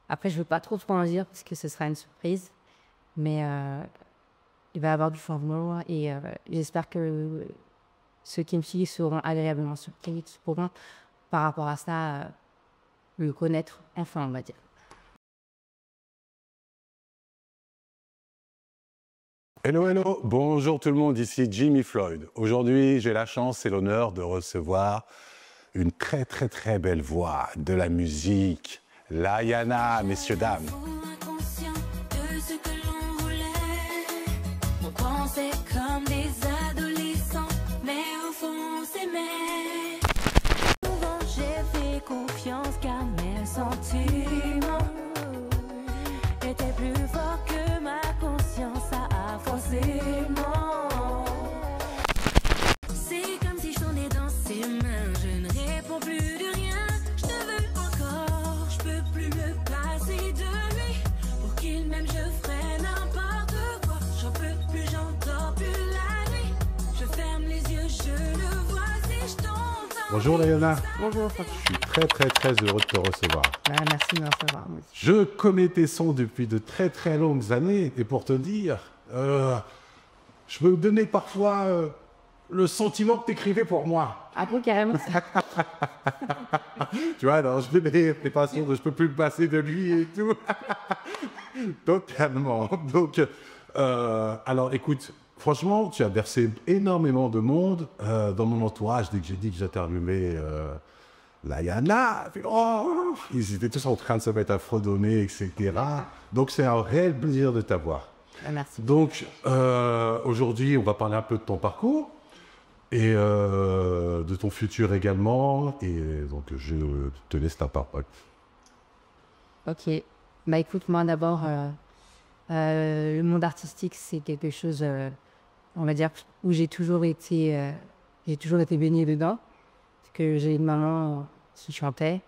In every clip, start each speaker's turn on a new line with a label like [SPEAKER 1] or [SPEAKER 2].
[SPEAKER 1] Après, je ne veux pas trop en dire parce que ce sera une surprise. Mais il va y avoir du changement et j'espère que ceux qui me suivent seront agréablement surpris pourront, par rapport à ça, le connaître enfin, on va dire.
[SPEAKER 2] Hello, hello, bonjour tout le monde, ici Jimmy Floyd. Aujourd'hui, j'ai la chance et l'honneur de recevoir une très très très belle voix de la musique, Layana, messieurs, dames.
[SPEAKER 3] Inconscient de ce que l'on voulait. On pensait comme des adolescents, mais au fond on s'aimait. Souvent j'ai fait confiance car mes sentiments étaient plus forts que ma conscience a forcément. C'est comme si je tournais dans ses mains, je ne réponds plus de rien. Je te veux encore, je peux plus me passer de lui. Pour qu'il m'aime, je ferai n'importe quoi. J'en peux plus, j'entends plus la nuit. Je ferme les yeux, je le vois si je tombe.
[SPEAKER 2] Bonjour Layana.
[SPEAKER 1] Bonjour,
[SPEAKER 2] Je suis très très très heureux de te recevoir.
[SPEAKER 1] merci de me recevoir.
[SPEAKER 2] Je connais tes sons depuis de très très longues années et pour te dire, je me donnais parfois le sentiment que tu écrivais pour moi.
[SPEAKER 1] Ah bon, carrément.
[SPEAKER 2] Tu vois, alors je n'ai pas sûr que je peux plus me passer de lui et tout. Totalement. Donc, alors écoute, franchement, tu as bercé énormément de monde dans mon entourage. Dès que j'ai dit que j'interviewais Layana, oh, ils étaient tous en train de se mettre à fredonner, etc. Donc c'est un réel plaisir de t'avoir.
[SPEAKER 1] Merci.
[SPEAKER 2] Donc aujourd'hui, on va parler un peu de ton parcours et de ton futur également. Et donc je te laisse ta parole.
[SPEAKER 1] Ok. Bah écoute, moi d'abord, le monde artistique, c'est quelque chose, on va dire, où j'ai toujours été baignée dedans. Parce que j'ai une maman qui chantait,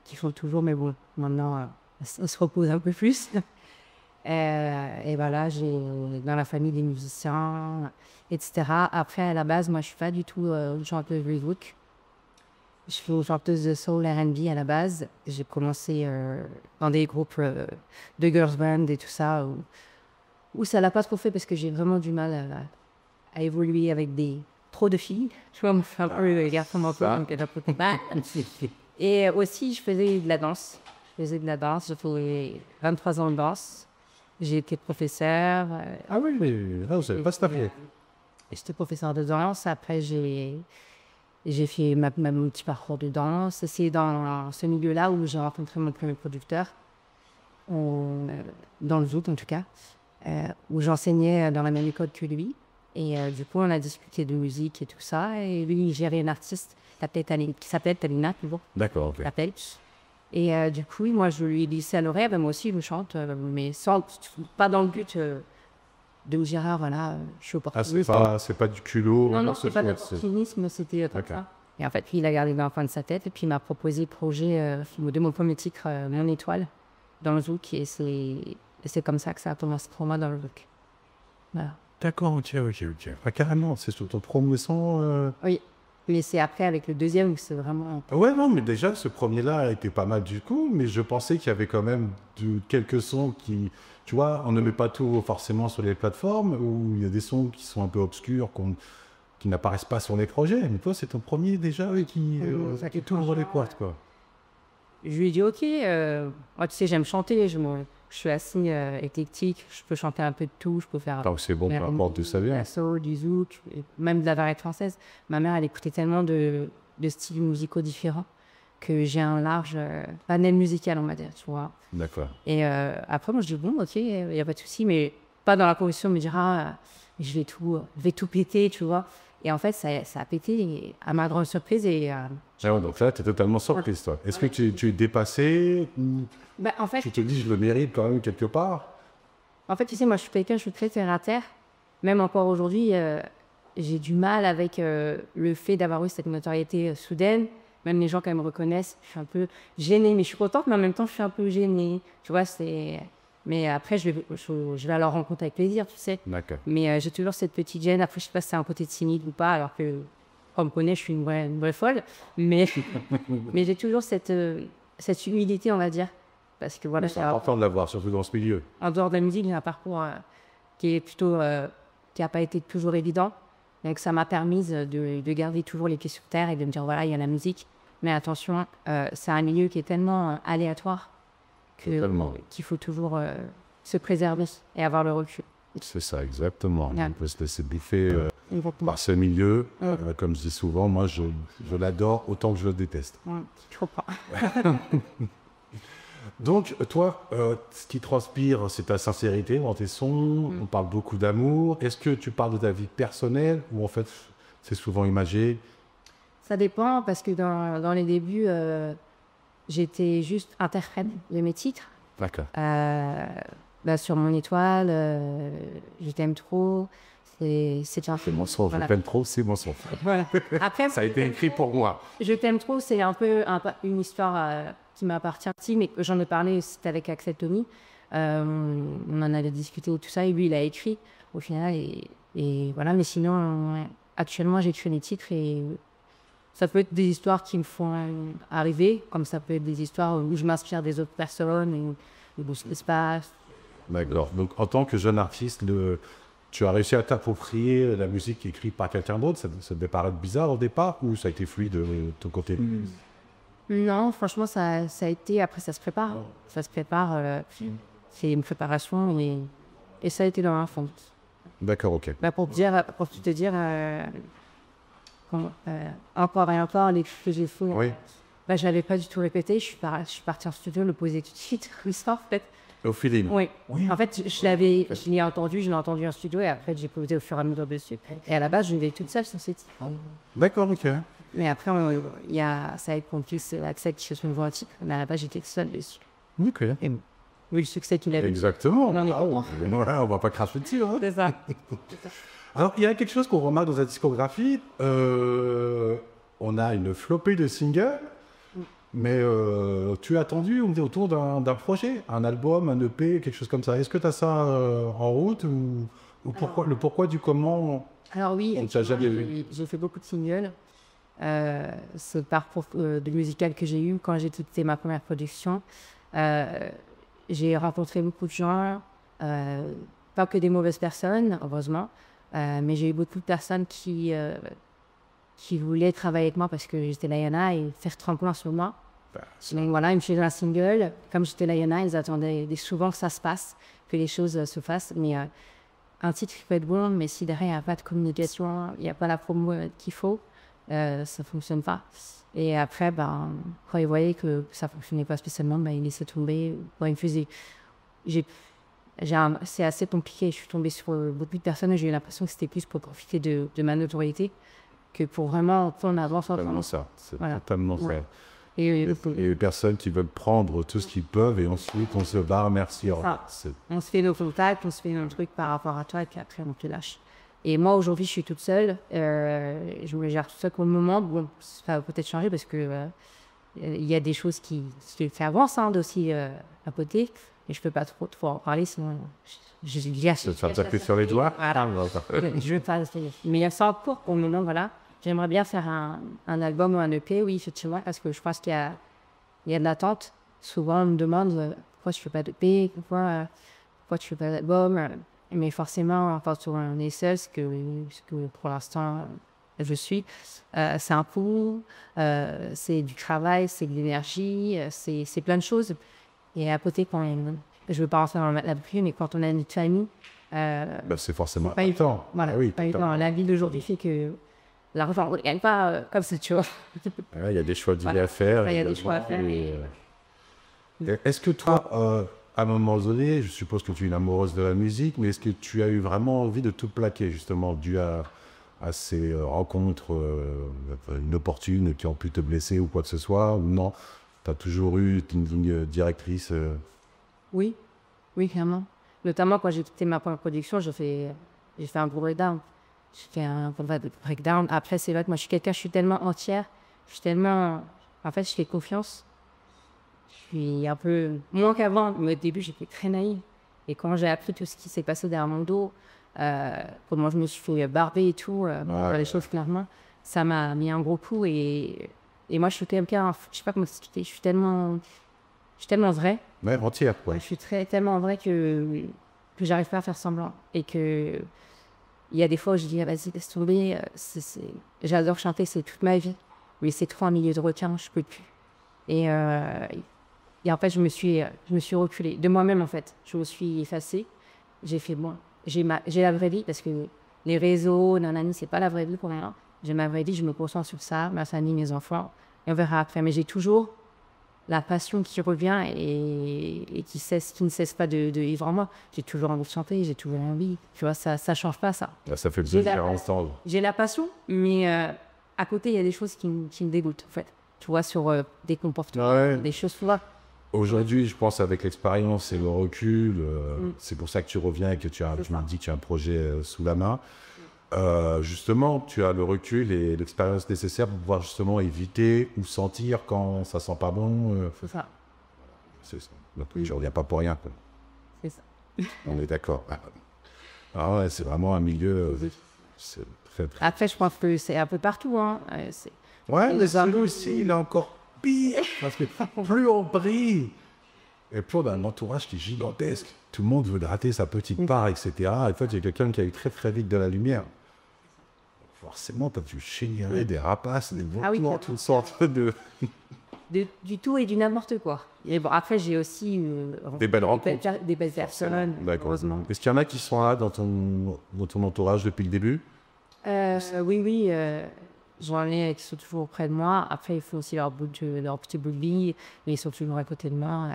[SPEAKER 1] qui chante toujours, mais bon, maintenant, on se repose un peu plus. Et voilà, j'ai dans la famille des musiciens, etc. Après, à la base, moi, je suis pas du tout une chanteuse de rock. Je suis une chanteuse de soul R&B à la base. J'ai commencé dans des groupes de girls band et tout ça, où ça l'a pas trop fait parce que j'ai vraiment du mal à évoluer avec trop de filles. Tu vois, on me fait un peu le garçon manteau, donc j'ai un peu de mal. Et aussi, je faisais de la danse. J'ai fait 23 ans de danse. J'ai été professeur.
[SPEAKER 2] Ah oui, mais là, vous n'avez pas staffé.
[SPEAKER 1] J'étais professeur de danse. Après, j'ai fait mon petit parcours de danse. C'est dans ce milieu-là où j'ai rencontré mon premier producteur, dans le zouk en tout cas, où j'enseignais dans la même école que lui. Et du coup, on a discuté de musique et tout ça. Et lui, il gérait une artiste qui s'appelle Talina, toujours.
[SPEAKER 2] D'accord, ok.
[SPEAKER 1] L'appelle. Et du coup, moi, je lui ai dit, c'est à l'oreille, ben, moi aussi, je chante, mais pas dans le but de dire, ah, voilà, je suis opportuniste.
[SPEAKER 2] Ah, c'est pas du culot.
[SPEAKER 1] Non, c'est pas de l'opportunisme, c'était comme ça. Et en fait, lui, il a gardé dans le fond de sa tête, et puis il m'a proposé le projet de mon premier titre, Mon Étoile, dans le zouk, et c'est comme ça que ça a commencé pour moi dans le zouk. Voilà.
[SPEAKER 2] D'accord, ok. Ah, carrément, c'est sur ton premier son.
[SPEAKER 1] Oui. Mais c'est après, avec le deuxième, où c'est vraiment...
[SPEAKER 2] Ouais, non, mais déjà, ce premier-là était pas mal du coup, mais je pensais qu'il y avait quand même quelques sons qui... Tu vois, on ne met pas tout forcément sur les plateformes, où il y a des sons qui sont un peu obscurs, qui n'apparaissent pas sur les projets. Mais toi, c'est ton premier déjà, qui t'ouvre les portes, quoi.
[SPEAKER 1] Je lui ai dit, ok, moi, tu sais, j'aime chanter, je suis assez éclectique, je peux chanter un peu de tout, je peux faire...
[SPEAKER 2] Donc c'est bon, peu importe d'où ça vient.
[SPEAKER 1] Du soul, du zouk, même de la variété française. Ma mère, elle écoutait tellement de styles musicaux différents que j'ai un large panel musical, on va dire, tu vois.
[SPEAKER 2] D'accord.
[SPEAKER 1] Et après, moi, je dis, bon, ok, il n'y a pas de souci, mais pas dans la conviction de me dire, ah, je vais tout péter, tu vois. Et en fait, ça a pété à ma grande surprise.
[SPEAKER 2] Donc là, tu es totalement surprise, toi. Est-ce que tu es dépassé
[SPEAKER 1] Bah, en fait,
[SPEAKER 2] tu te dis, je le mérite quand même quelque part?
[SPEAKER 1] En fait, tu sais, moi, je suis très terre à terre. Même encore aujourd'hui, j'ai du mal avec le fait d'avoir eu cette notoriété soudaine. Même les gens, quand ils me reconnaissent, je suis un peu gênée. Mais je suis contente, mais en même temps, je suis un peu gênée. Tu vois, c'est... Mais après, je vais à leur rencontre avec plaisir, tu sais.
[SPEAKER 2] D'accord.
[SPEAKER 1] Mais j'ai toujours cette petite gêne. Après, je sais pas si c'est un côté timide ou pas, alors que, on me connaît, je suis une vraie folle. Mais, mais j'ai toujours cette humilité, on va dire. Parce que voilà,
[SPEAKER 2] C'est important de l'avoir, surtout dans ce milieu.
[SPEAKER 1] en dehors de la musique, j'ai un parcours qui est plutôt, qui n'a pas été toujours évident. Donc ça m'a permis de garder toujours les pieds sur terre et de me dire, voilà, il y a la musique. Mais attention, c'est un milieu qui est tellement aléatoire
[SPEAKER 2] Totalement.
[SPEAKER 1] qu'il faut toujours se préserver et avoir le recul.
[SPEAKER 2] C'est ça, exactement.
[SPEAKER 1] Ouais.
[SPEAKER 2] On peut se laisser bouffer
[SPEAKER 1] Exactement.
[SPEAKER 2] par ce milieu. Comme je dis souvent, moi, je l'adore autant que je le déteste.
[SPEAKER 1] Ouais, je comprends.
[SPEAKER 2] Donc, toi, ce qui transpire, c'est ta sincérité dans tes sons. On parle beaucoup d'amour. Est-ce que tu parles de ta vie personnelle ou en fait, c'est souvent imagé?
[SPEAKER 1] Ça dépend parce que dans les débuts, j'étais juste interprète de mes titres.
[SPEAKER 2] D'accord.
[SPEAKER 1] Sur mon étoile, je t'aime trop. C'est un
[SPEAKER 2] C'est mon son.
[SPEAKER 1] Voilà.
[SPEAKER 2] Je t'aime trop, c'est mon son.
[SPEAKER 1] Voilà. Après,
[SPEAKER 2] Ça a été écrit pour moi.
[SPEAKER 1] Je t'aime trop, c'est un peu une histoire qui m'appartient aussi, mais j'en ai parlé, c'était avec Axel Tommy. On en avait discuté tout ça, et lui, il a écrit au final. Et voilà, mais sinon, actuellement, j'écris les titres et ça peut être des histoires qui me font arriver, comme ça peut être des histoires où je m'inspire des autres personnes, et où ce qui se passe.
[SPEAKER 2] D'accord. Donc, en tant que jeune artiste, tu as réussi à t'approprier la musique écrite par quelqu'un d'autre. Ça devait paraître bizarre au départ ou ça a été fluide de ton côté?
[SPEAKER 1] Non, franchement, ça a été. Après, ça se prépare. Ça se prépare. C'est une préparation et ça a été dans un fond.
[SPEAKER 2] D'accord, ok.
[SPEAKER 1] Pour tout te dire, encore et encore, les que j'ai fait,
[SPEAKER 2] Oui.
[SPEAKER 1] j'avais pas du tout répété. Je suis partie en studio, le poser tout de suite, l'histoire, en fait.
[SPEAKER 2] Au feeling.
[SPEAKER 1] Oui. En fait, je l'ai entendu en studio et après, j'ai posé au fur et à mesure dessus. Et à la base, je l'ai toute seule sur cette titre.
[SPEAKER 2] D'accord, ok.
[SPEAKER 1] Mais après, ça a été complice, l'accès qui se fait voir un titre. Mais à la base, j'étais seule dessus.
[SPEAKER 2] Ok.
[SPEAKER 1] Et oui, le succès qu'il avait.
[SPEAKER 2] Exactement.
[SPEAKER 1] On en est
[SPEAKER 2] Ah, voilà, on va pas cracher dessus. Hein.
[SPEAKER 1] C'est ça.
[SPEAKER 2] Alors, il y a quelque chose qu'on remarque dans ta discographie. On a une flopée de singles, mais tu as attendu autour d'un projet, un album, un EP, quelque chose comme ça. Est-ce que tu as ça en route ou pourquoi, le pourquoi du comment?
[SPEAKER 1] Alors oui,
[SPEAKER 2] On t'a jamais vu.
[SPEAKER 1] j'ai fait beaucoup de singles. Ce parcours de musical que j'ai eu quand j'ai fait ma première production, j'ai rencontré beaucoup de gens, pas que des mauvaises personnes, heureusement, mais j'ai eu beaucoup de personnes qui voulaient travailler avec moi parce que j'étais Layana et faire tremplin sur moi. Donc voilà, ils me faisaient un single. Comme j'étais Layana, ils attendaient souvent que ça se passe, que les choses se fassent. Mais un titre peut être bon, mais si derrière il n'y a pas de communication, il n'y a pas la promo qu'il faut, ça ne fonctionne pas. Et après, quand ils voyaient que ça ne fonctionnait pas spécialement, ils laissaient tomber. Ils me faisaient... C'est assez compliqué. Je suis tombée sur beaucoup de personnes et j'ai eu l'impression que c'était plus pour profiter de ma notoriété que pour vraiment en avant.
[SPEAKER 2] C'est totalement ça. C'est
[SPEAKER 1] Voilà.
[SPEAKER 2] totalement
[SPEAKER 1] Ouais.
[SPEAKER 2] ça.
[SPEAKER 1] Et
[SPEAKER 2] Les personnes qui veulent prendre tout ce qu'ils peuvent et ensuite on se barre, merci.
[SPEAKER 1] Ça.
[SPEAKER 2] C'est-
[SPEAKER 1] on se fait nos contacts, on se fait nos trucs par rapport à toi et puis après on te lâche. Et moi aujourd'hui je suis toute seule, je me gère toute seule pour le moment. Bon, ça va peut-être changer parce que il y a des choses qui se fait avance aussi à côté. Et je peux pas trop en parler sinon je gâche.
[SPEAKER 2] Se faire taper sur les doigts.
[SPEAKER 1] Voilà. Je veux pas essayer. Mais il y a ça en cours pour le moment, voilà. J'aimerais bien faire un album ou un EP, oui, effectivement, parce que je pense qu'il y a de l'attente. Souvent, on me demande pourquoi je fais pas d'EP, pourquoi tu fais pas d'album. Mais forcément, quand on est seul, ce que pour l'instant je suis, c'est un coût, c'est du travail, c'est de l'énergie, c'est plein de choses. Et à côté, quand même, je veux pas rentrer dans la pluie, mais quand on a une famille,
[SPEAKER 2] C'est forcément
[SPEAKER 1] pas évident.
[SPEAKER 2] important.
[SPEAKER 1] Voilà,
[SPEAKER 2] Ah oui,
[SPEAKER 1] pas évident. La vie d'aujourd'hui fait que l'argent, on ne gagne pas comme ça, tu vois.
[SPEAKER 2] Il y a des choix de vie
[SPEAKER 1] Voilà.
[SPEAKER 2] à faire.
[SPEAKER 1] Il y a des
[SPEAKER 2] également.
[SPEAKER 1] choix à faire.
[SPEAKER 2] Est-ce que toi, à un moment donné, je suppose que tu es une amoureuse de la musique, mais est-ce que tu as eu vraiment envie de tout plaquer, justement, dû à ces rencontres inopportunes qui ont pu te blesser ou quoi que ce soit? Non, tu as toujours eu une ligne directrice
[SPEAKER 1] Oui, clairement. Notamment quand j'ai quitté ma première production, j'ai fait un gros breakdown. J'ai fait un breakdown. Après, c'est vrai que moi, je suis tellement entière. En fait, je fais confiance. Je suis un peu moins qu'avant, mais au début, j'étais très naïve. Et quand j'ai appris tout ce qui s'est passé derrière mon dos, comment je me suis fait barber et tout, les choses clairement, ça m'a mis un gros coup. Et moi, je suis quelqu'un, je sais pas comment expliquer, je suis tellement Je suis tellement vraie.
[SPEAKER 2] Ouais, entière, quoi.
[SPEAKER 1] Je suis tellement vraie que j'arrive pas à faire semblant. Et que il y a des fois où je dis, ah, vas-y, laisse tomber. J'adore chanter, c'est toute ma vie. Mais c'est trop un milieu de requin, je peux plus. Et en fait, je me suis reculée. De moi-même, en fait. Je me suis effacée. J'ai fait, bon, j'ai la vraie vie parce que les réseaux, nanani, c'est pas la vraie vie pour moi. J'ai ma vraie vie, je me concentre sur ça, ma famille, mes enfants. Et on verra après. Mais j'ai toujours la passion qui revient et qui ne cesse pas de vivre en moi. J'ai toujours envie de chanter, j'ai toujours envie. Tu vois, ça change pas, ça.
[SPEAKER 2] Là, ça fait le
[SPEAKER 1] J'ai la
[SPEAKER 2] plaisir ensemble.
[SPEAKER 1] J'ai la passion, mais à côté, il y a des choses qui me dégoûtent, en fait. Tu vois, sur des comportements,
[SPEAKER 2] Ouais.
[SPEAKER 1] des choses, tu vois.
[SPEAKER 2] Aujourd'hui, je pense avec l'expérience et le recul, c'est pour ça que tu reviens et que tu m'as dit que tu as un projet sous la main. Justement, tu as le recul et l'expérience nécessaire pour pouvoir justement éviter ou sentir quand ça sent pas bon.
[SPEAKER 1] C'est ça.
[SPEAKER 2] C'est ça. Donc, je reviens pas pour rien, quoi.
[SPEAKER 1] C'est ça.
[SPEAKER 2] On est d'accord. Ah ouais, c'est vraiment un milieu. C'est très, très...
[SPEAKER 1] Après, je pense que c'est un peu partout, hein.
[SPEAKER 2] Ouais, mais celui aussi, il est encore pire. Parce que plus on brille, et plus on a un entourage qui est gigantesque. Tout le monde veut gratter sa petite part, etc. Et en fait, il y a quelqu'un qui a eu très très vite de la lumière. Forcément, tu as dû générer des rapaces, des
[SPEAKER 1] Ah oui,
[SPEAKER 2] vautours, toutes sortes de...
[SPEAKER 1] Du tout et du n'importe quoi. Et bon, après, j'ai aussi
[SPEAKER 2] Des belles rencontres.
[SPEAKER 1] des belles personnes,
[SPEAKER 2] D'accord.
[SPEAKER 1] heureusement.
[SPEAKER 2] Est-ce qu'il y en a qui sont là dans ton entourage depuis le début?
[SPEAKER 1] Oui, j'en ai qui sont toujours auprès de moi. Après, il faut aussi leur petit bout de vie, mais ils sont toujours à côté de moi.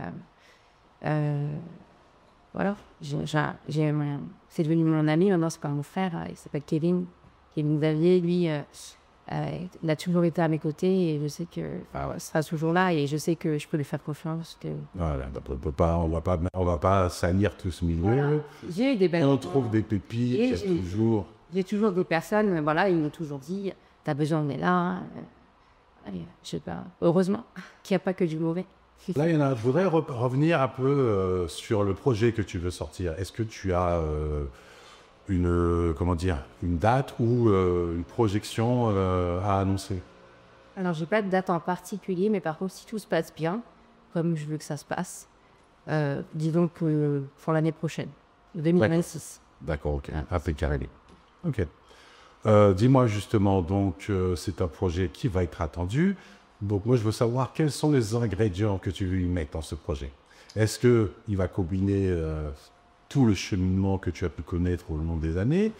[SPEAKER 1] Voilà. C'est devenu mon ami, maintenant c'est pas mon frère. Il s'appelle Kevin Xavier. Lui, il a toujours été à mes côtés et je sais que il sera toujours là et je sais que je peux lui faire confiance.
[SPEAKER 2] Voilà, on va pas salir tout ce milieu.
[SPEAKER 1] Voilà. J'ai eu des belles
[SPEAKER 2] On trouve des pépites, il y a toujours...
[SPEAKER 1] J'ai toujours des personnes, voilà, ils m'ont toujours dit, t'as besoin, on est là. Allez, je sais pas, heureusement qu'il n'y a pas que du mauvais.
[SPEAKER 2] Là, il y en a, je voudrais revenir un peu sur le projet que tu veux sortir. Est-ce que tu as une date ou une projection à annoncer?
[SPEAKER 1] Alors, j'ai pas de date en particulier, mais par contre, si tout se passe bien, comme je veux que ça se passe, disons que pour l'année prochaine, 2026.
[SPEAKER 2] D'accord, ok, impeccable. Ok. Dis-moi justement, donc, c'est un projet qui va être attendu. Donc, moi, je veux savoir quels sont les ingrédients que tu veux y mettre dans ce projet. Est-ce qu'il va combiner tout le cheminement que tu as pu connaître au long des années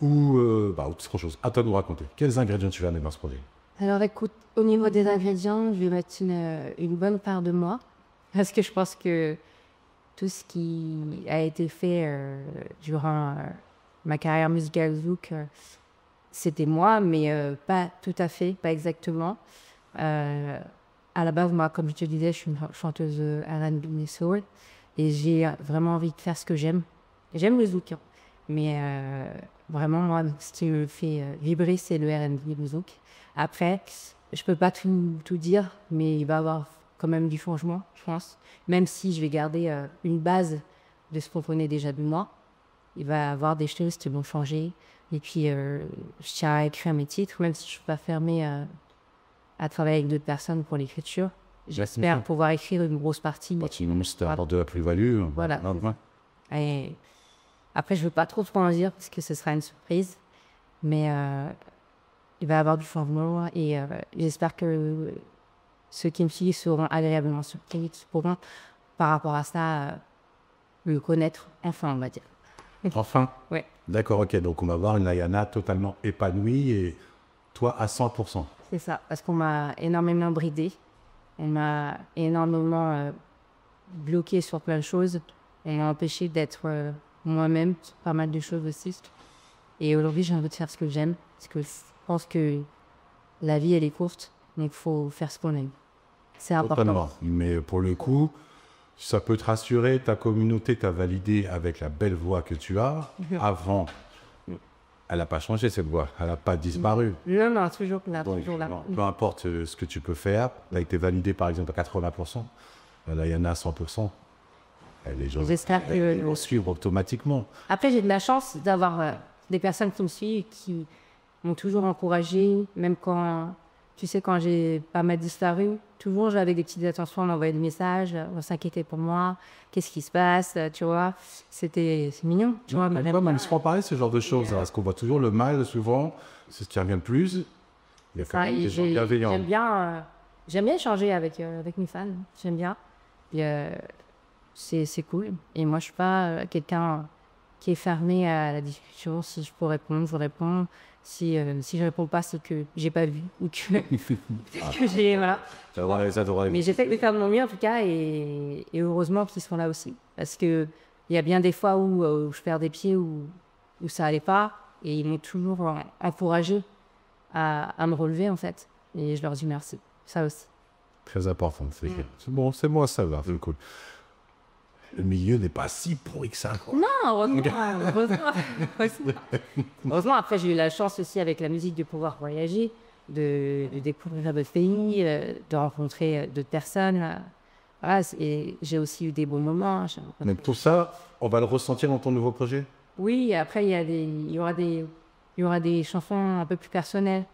[SPEAKER 2] ou autre chose? À toi de nous raconter. Quels ingrédients tu vas mettre dans ce projet?
[SPEAKER 1] Alors, écoute, au niveau des ingrédients, je vais mettre une bonne part de moi. Parce que je pense que tout ce qui a été fait durant ma carrière musicale zouk, c'était moi, mais pas tout à fait, pas exactement. À la base, moi, comme je te disais, je suis une chanteuse R&B et soul et j'ai vraiment envie de faire ce que j'aime. J'aime le zouk, hein, mais vraiment, moi, ce qui me fait vibrer, c'est le R&B et le zouk. Après, je peux pas tout dire, mais il va y avoir quand même du changement, je pense. Même si je vais garder une base de ce qu'on connaît déjà de moi, il va y avoir des choses qui vont changer. Et puis, je tiens à écrire mes titres, même si je ne suis pas fermée à travailler avec d'autres personnes pour l'écriture. J'espère pouvoir écrire une grosse partie.
[SPEAKER 2] C'est avoir de la plus-value.
[SPEAKER 1] Voilà. Et après, je ne veux pas trop en dire parce que ce sera une surprise. Mais il va y avoir du changement et j'espère que ceux qui me suivent seront agréablement surpris pourront, par rapport à ça, le connaître enfin, on va dire.
[SPEAKER 2] Enfin?
[SPEAKER 1] Ouais.
[SPEAKER 2] D'accord, ok. Donc, on va voir une Ayana totalement épanouie et toi à 100%.
[SPEAKER 1] C'est ça, parce qu'on m'a énormément bridée. On m'a énormément bloqué sur plein de choses. On m'a empêché d'être moi-même sur pas mal de choses aussi. Et aujourd'hui, j'ai envie de faire ce que j'aime. Parce que je pense que la vie, elle est courte. Donc, il faut faire ce qu'on aime. C'est important.
[SPEAKER 2] Totalement. Mais pour le coup, ça peut te rassurer. Ta communauté t'a validé avec la belle voix que tu as. Avant, elle n'a pas changé cette voix. Elle n'a pas disparu.
[SPEAKER 1] Non, toujours là.
[SPEAKER 2] Donc,
[SPEAKER 1] Toujours là.
[SPEAKER 2] peu importe ce que tu peux faire. Elle a été validée par exemple à 80%. Là, il y en a à 100%. Les gens
[SPEAKER 1] J'espère que...
[SPEAKER 2] vont suivre automatiquement.
[SPEAKER 1] Après, j'ai de la chance d'avoir des personnes qui me suivent, qui m'ont toujours encouragée, même quand, tu sais, quand j'ai pas mal disparu, Toujours, j'avais des petites attentions, on m'envoyait des messages, on s'inquiétait pour moi, qu'est-ce qui se passe, tu vois. C'est mignon, tu vois.
[SPEAKER 2] Mais moi, c'est pas pareil, ce genre de choses. Parce qu'on voit toujours le mal, souvent, c'est ce qui revient le plus. Il y a quand même des gens bienveillants.
[SPEAKER 1] J'aime bien échanger avec mes fans, j'aime bien. Et, c'est cool. Et moi, je suis pas quelqu'un qui est fermé à la discussion. Si je peux répondre, je réponds. Si je réponds pas, c'est que j'ai pas vu ou que j'ai voilà. Mais j'essaie de faire de mon mieux en tout cas, et heureusement qu'ils sont là aussi, parce que il y a bien des fois où je perds des pieds, où ça allait pas, et ils m'ont toujours encouragé à me relever en fait, et je leur dis merci. Ça aussi.
[SPEAKER 2] Très important. C'est bon, c'est moi ça va, c'est cool. Le milieu n'est pas si pourri que ça, quoi.
[SPEAKER 1] Non, heureusement, après, j'ai eu la chance aussi avec la musique de pouvoir voyager, de découvrir d'autres pays, de rencontrer d'autres personnes. Voilà, et j'ai aussi eu des bons moments.
[SPEAKER 2] Mais tout ça, on va le ressentir dans ton nouveau projet?
[SPEAKER 1] Oui, après, il y aura des chansons un peu plus personnelles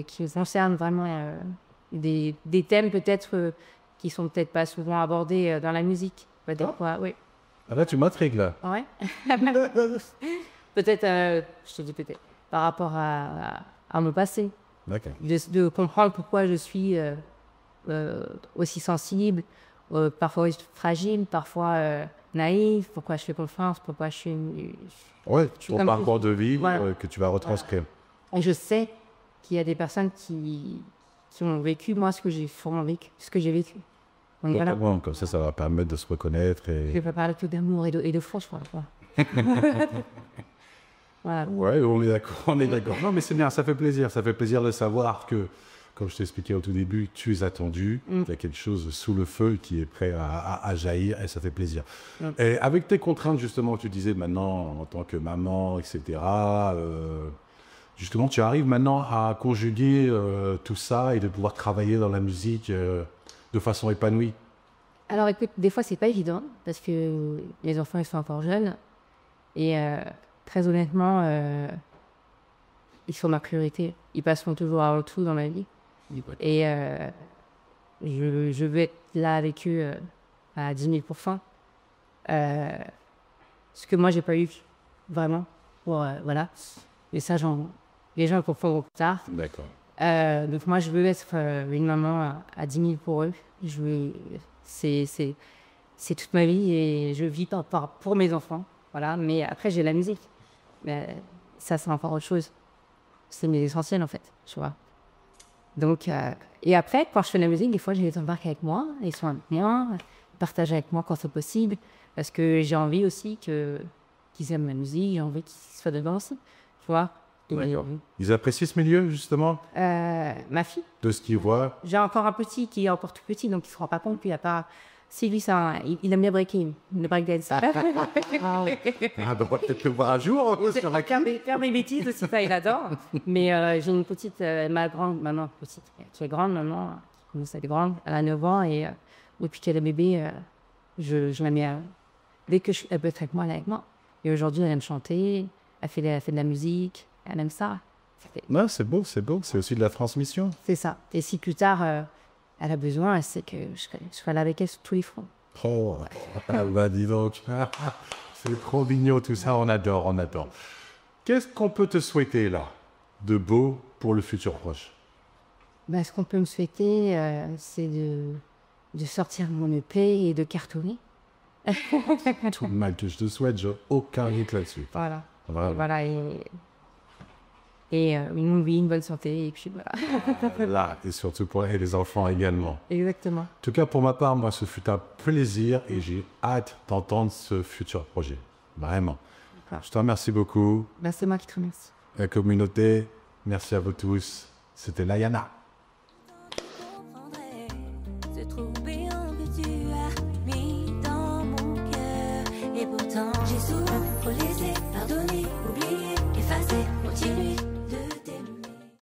[SPEAKER 1] qui concernent vraiment des thèmes peut-être qui sont peut-être pas souvent abordés dans la musique. Des fois, oui.
[SPEAKER 2] Ah là, tu m'intrigues, là.
[SPEAKER 1] Ouais. Peut-être, je te dis peut-être, par rapport à mon passé.
[SPEAKER 2] D'accord.
[SPEAKER 1] De comprendre pourquoi je suis aussi sensible, parfois fragile, parfois naïve, pourquoi je fais confiance, pourquoi je suis...
[SPEAKER 2] Ouais, ton parcours de vie
[SPEAKER 1] voilà.
[SPEAKER 2] Que tu vas retranscrire.
[SPEAKER 1] Et je sais qu'il y a des personnes qui ont vécu, moi, ce que j'ai vécu. Donc, voilà.
[SPEAKER 2] Bon, comme ça va permettre de se reconnaître. Et...
[SPEAKER 1] Je vais pas parler tout d'amour et de fond, je crois. Voilà.
[SPEAKER 2] Ouais, on est d'accord. Non, mais c'est bien, ça fait plaisir. Ça fait plaisir de savoir que, comme je t'expliquais au tout début, tu es attendu. Il y a quelque chose sous le feu qui est prêt à jaillir, et ça fait plaisir. Et avec tes contraintes, justement, tu disais maintenant, en tant que maman, etc., justement, tu arrives maintenant à conjuguer tout ça et de pouvoir travailler dans la musique de façon épanouie.
[SPEAKER 1] Alors écoute, des fois c'est pas évident parce que les enfants ils sont encore jeunes et très honnêtement ils sont ma priorité. Ils passeront toujours avant tout dans ma vie et je veux être là avec eux à 10 000%. Ce que moi j'ai pas eu vraiment pour voilà. Et ça les gens le comprendront plus tard.
[SPEAKER 2] D'accord.
[SPEAKER 1] Donc moi je veux être une maman à 10 000 pour eux. C'est toute ma vie et je vis pour mes enfants. Voilà. Mais après j'ai la musique. Mais ça c'est encore autre chose. C'est mes essentiels en fait. Tu vois. Donc et après quand je fais la musique, des fois je les embarque avec moi. Ils sont avec moi, ils partagent avec moi quand c'est possible. Parce que j'ai envie aussi qu'ils aiment ma musique. J'ai envie qu'ils soient dedans aussi. Tu vois.
[SPEAKER 2] Ils apprécient ce milieu, justement?
[SPEAKER 1] Ma fille.
[SPEAKER 2] De ce qu'ils voient?
[SPEAKER 1] J'ai encore un petit qui est encore tout petit, donc il ne se rend pas compte. Puis il a pas... Si lui, il aime bien breaking, le breakdance.
[SPEAKER 2] Ah, donc peut-être le voir un jour.
[SPEAKER 1] Faire mes bêtises aussi, ça, il adore. Mais j'ai une petite, ma grande, maintenant, petite, qui est grande maintenant, qui commence à être grande, elle a 9 ans, et depuis qu'elle est bébé, je la mets... dès que elle peut être avec moi, elle est avec moi. Et aujourd'hui, elle aime chanter, elle fait de la musique. Elle aime ça.
[SPEAKER 2] Non, c'est beau, c'est aussi de la transmission.
[SPEAKER 1] C'est ça. Et si plus tard, elle a besoin, elle sait que je serai là avec elle sur tous les fronts.
[SPEAKER 2] Oh, bah dis donc. C'est trop mignon tout ça, on adore. Qu'est-ce qu'on peut te souhaiter là, de beau pour le futur proche?
[SPEAKER 1] Ben, ce qu'on peut me souhaiter, c'est de sortir mon EP et de cartonner.
[SPEAKER 2] Tout le mal que je te souhaite, j'ai aucun doute là-dessus.
[SPEAKER 1] Voilà.
[SPEAKER 2] Voilà.
[SPEAKER 1] Et une vie, une bonne santé, et puis voilà.
[SPEAKER 2] Là, et surtout pour les enfants également.
[SPEAKER 1] Exactement.
[SPEAKER 2] En tout cas, pour ma part, moi, ce fut un plaisir et j'ai hâte d'entendre ce futur projet. Vraiment.
[SPEAKER 1] D'accord.
[SPEAKER 2] Je te remercie beaucoup.
[SPEAKER 1] Ben, c'est moi qui te remercie.
[SPEAKER 2] La communauté, merci à vous tous. C'était Layana.
[SPEAKER 3] Ce trouble que tu as mis dans mon cœur, et pourtant j'ai souvent